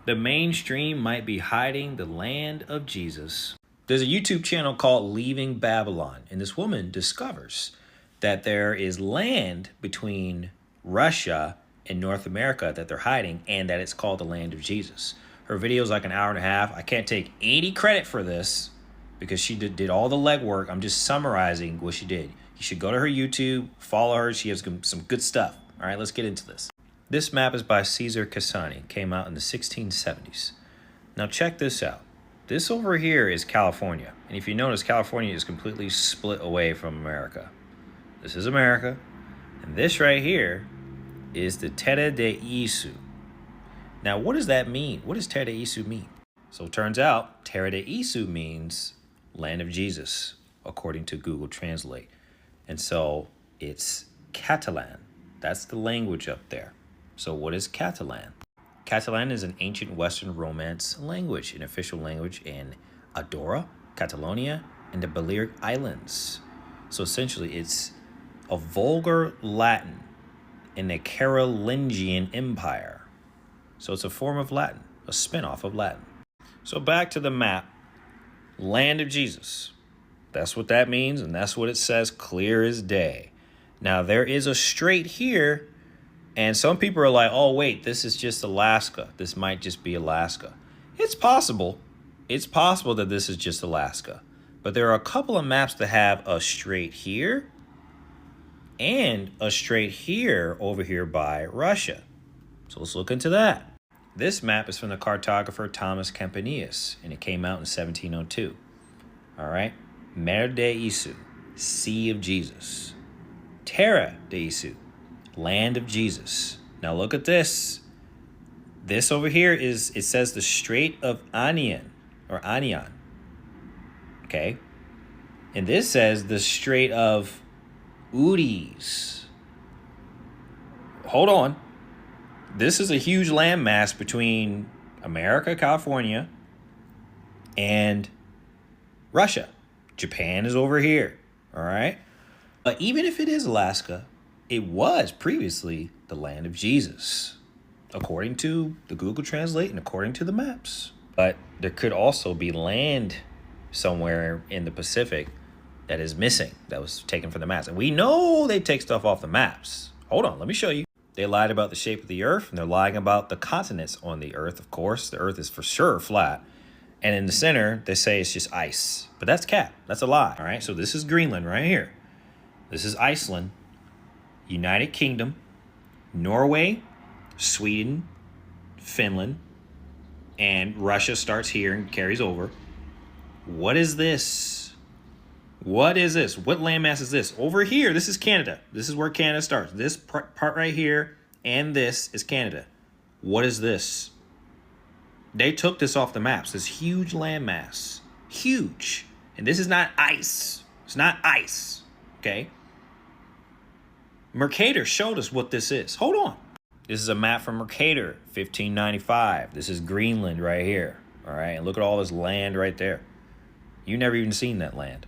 The mainstream might be hiding the land of Jesus. There's a YouTube channel called Leaving Babylon, and this woman discovers that there is land between Russia and North America that they're hiding, and that it's called the land of Jesus. Her video is like an hour and a half. I can't take any credit for this because she did all the legwork. I'm just summarizing what she did. You should go to her YouTube, follow her. She has some good stuff. All right, let's get into this. This map is by Cesar Cassani, came out in the 1670s. Now check this out. This over here is California. And if you notice, California is completely split away from America. This is America. And this right here is the Terra de Isu. Now, what does that mean? What does Terra de Isu mean? So it turns out Terra de Isu means land of Jesus, according to Google Translate. And so it's Catalan. That's the language up there. So what is Catalan? Catalan is an ancient Western Romance language, an official language in Andorra, Catalonia, and the Balearic Islands. So essentially, it's a vulgar Latin in the Carolingian Empire. So it's a form of Latin, a spin-off of Latin. So back to the map, land of Jesus. That's what that means, and that's what it says clear as day. Now, there is a strait here. And some people are like, oh, wait, this is just Alaska. This might just be Alaska. It's possible. It's possible that this is just Alaska. But there are a couple of maps that have a strait here and a strait here over here by Russia. So let's look into that. This map is from the cartographer Thomas Campanillas, and it came out in 1702. All right. Mer de Isu, Sea of Jesus. Terra de Isu, land of Jesus. Now look at this. This over here it says the Strait of Anian or Anian. Okay. And this says the Strait of Uris. Hold on. This is a huge landmass between America, California, and Russia. Japan is over here. All right. But even if it is Alaska, it was previously the land of Jesus, according to the Google Translate and according to the maps. But there could also be land somewhere in the Pacific that is missing, that was taken from the maps. And we know they take stuff off the maps. Hold on, let me show you. They lied about the shape of the earth, and they're lying about the continents on the earth, of course. The earth is for sure flat. And in the center, they say it's just ice. But that's cap. That's a lie. All right, so this is Greenland right here. This is Iceland. United Kingdom, Norway, Sweden, Finland, and Russia starts here and carries over. What is this? What is this? What landmass is this? Over here, this is Canada. This is where Canada starts. This part right here and this is Canada. What is this? They took this off the maps. This huge landmass. Huge. And this is not ice. It's not ice. Okay? Mercator showed us what this is. Hold on. This is a map from Mercator, 1595. This is Greenland right here. All right, and look at all this land right there. You never even seen that land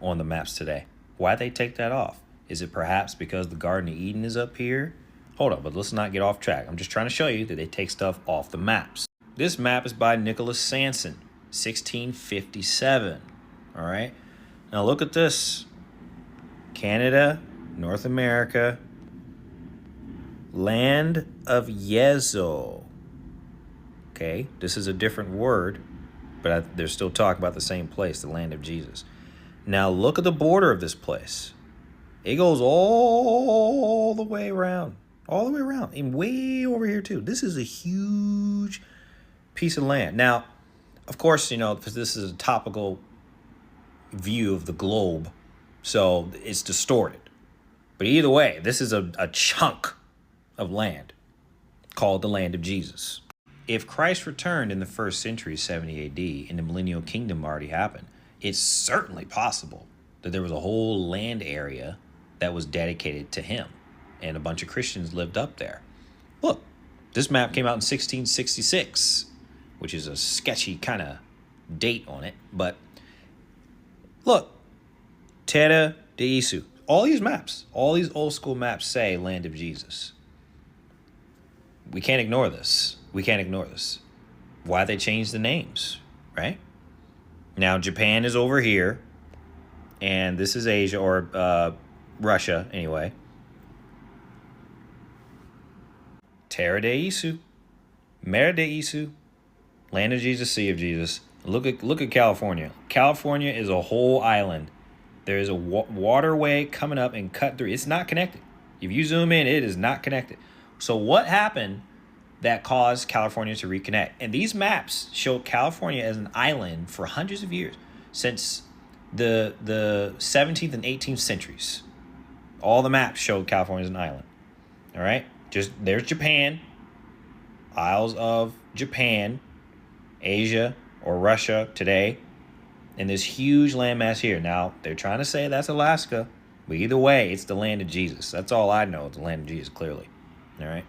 on the maps today. Why'd they take that off? Is it perhaps because the Garden of Eden is up here? Hold on, but let's not get off track. I'm just trying to show you that they take stuff off the maps. This map is by Nicholas Sanson, 1657. All right, now look at this. Canada, North America, land of Yezo. Okay, this is a different word, but they're still talking about the same place, the land of Jesus. Now look at the border of this place. It goes all the way around, and way over here too. This is a huge piece of land. Now, of course, you know, this is a topical view of the globe, so it's distorted. But either way, this is a chunk of land called the land of Jesus. If Christ returned in the 1st century, 70 AD, and the millennial kingdom already happened, it's certainly possible that there was a whole land area that was dedicated to him, and a bunch of Christians lived up there. Look, this map came out in 1666, which is a sketchy kind of date on it, but look, Terra de Isu. All these maps, all these old school maps say land of Jesus. We can't ignore this. We can't ignore this. why they changed the names, right? Now, Japan is over here, and this is Asia, or Russia, anyway. Terra de Isu, Mera de Isu, Land of Jesus, Sea of Jesus. Look at California. California is a whole island. There is a waterway coming up and cut through. It's not connected. If you zoom in, it is not connected. So what happened that caused California to reconnect? And these maps show California as an island for hundreds of years, since the 17th and 18th centuries. All the maps showed California as an island. All right? Just there's Japan, Isles of Japan, Asia or Russia today, and this huge landmass here. Now, they're trying to say that's Alaska, but either way, it's the land of Jesus. That's all I know. It's the land of Jesus, clearly. All right?